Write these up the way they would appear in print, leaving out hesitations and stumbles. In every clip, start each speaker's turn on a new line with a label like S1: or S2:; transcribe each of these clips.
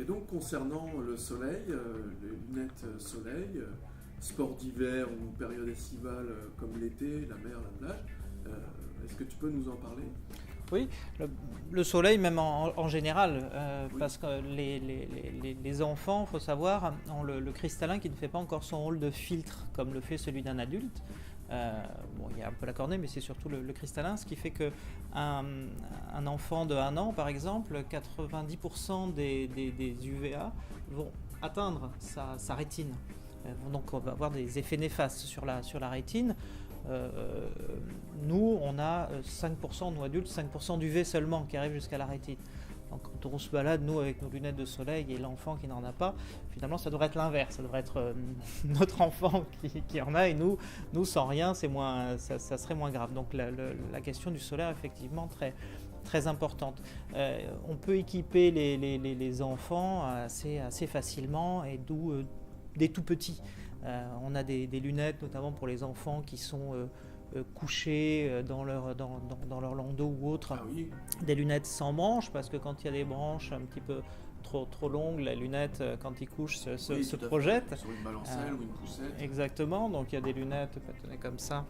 S1: Et donc concernant le soleil, les lunettes soleil, sport d'hiver ou période estivale comme l'été, la mer, la plage, est-ce que tu peux nous en parler?
S2: Oui, le soleil même en général,
S1: Oui.
S2: parce que les enfants, il faut savoir, ont le cristallin qui ne fait pas encore son rôle de filtre comme le fait celui d'un adulte. Bon, il y a un peu la cornée, mais c'est surtout le cristallin, ce qui fait que un enfant de 1 an, par exemple, 90% des UVA vont atteindre sa rétine. Donc on va avoir des effets néfastes sur la rétine. Nous, on a 5%, nous adultes, 5% d'UV seulement qui arrive jusqu'à la rétine. Donc quand on se balade, nous, avec nos lunettes de soleil et l'enfant qui n'en a pas, finalement, ça devrait être l'inverse. Ça devrait être notre enfant qui en a et nous sans rien, ça serait moins grave. Donc la question du solaire est effectivement très importante. On peut équiper les enfants assez facilement et d'où des tout petits. On a des lunettes notamment pour les enfants qui sont couchés dans leur landau ou autre.
S1: Ah oui,
S2: Des lunettes sans branches parce que quand il y a des branches un petit peu trop longues, la lunette quand il couche
S1: oui,
S2: se
S1: tout à fait.
S2: projette.
S1: Sur une balancelle ou une poussette.
S2: Exactement, donc il y a des lunettes comme ça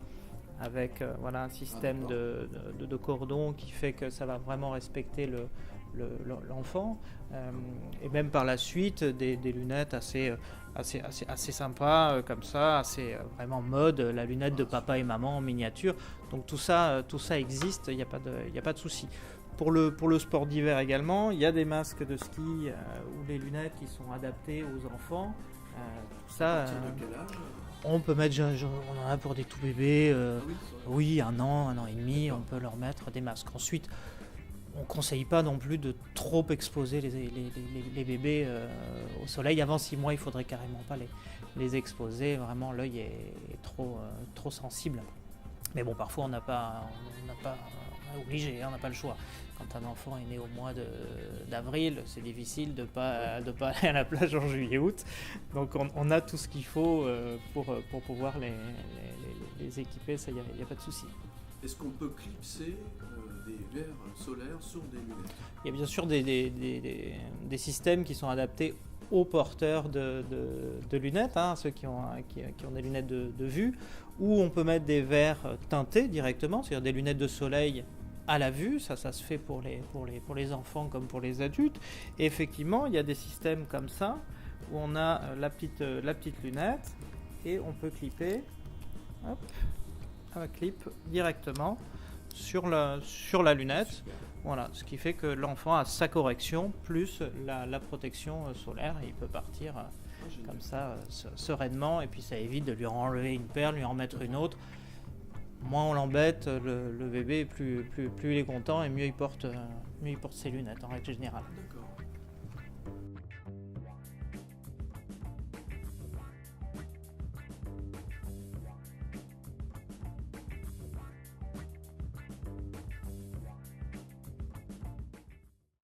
S2: avec un système de cordon qui fait que ça va vraiment respecter l'enfant. Et même par la suite des lunettes assez sympas comme ça, assez vraiment mode, la lunette de papa et maman en miniature. Donc tout ça existe, il n'y a pas de souci. Pour le sport d'hiver également, il y a des masques de ski ou des lunettes qui sont adaptées aux enfants. Tout
S1: À
S2: ça,
S1: partir de quel âge?
S2: on peut mettre, on en a pour des tout bébés,
S1: Ah oui, c'est vrai.
S2: oui, 1 an et demi,
S1: D'accord.
S2: on peut leur mettre des masques. Ensuite, on ne conseille pas non plus de trop exposer les bébés au soleil. Avant 6 mois, il ne faudrait carrément pas les exposer. Vraiment, l'œil est trop sensible. Mais bon, parfois, on n'est obligé, on n'a pas le choix. Quand un enfant est né au mois d'avril, c'est difficile de ne pas aller à la plage en juillet-août. Donc, on a tout ce qu'il faut pour pouvoir les équiper, ça, il n'y a pas de souci.
S1: Est-ce qu'on peut clipser des verres solaires sur des lunettes?
S2: Il y a bien sûr des systèmes qui sont adaptés aux porteurs de lunettes, ceux qui ont des lunettes de vue, où on peut mettre des verres teintés directement, c'est-à-dire des lunettes de soleil à la vue, ça se fait pour les enfants comme pour les adultes. Et effectivement, il y a des systèmes comme ça, où on a la petite lunette, et on peut clipper, hop, un clip directement sur la lunette.
S1: Super.
S2: Voilà, ce qui fait que l'enfant a sa correction plus la protection solaire et il peut partir
S1: Génial.
S2: comme ça sereinement et puis ça évite de lui enlever une perle, lui en mettre une autre. Moins on l'embête, le bébé, plus il est content et mieux il porte ses lunettes en règle générale.
S1: D'accord.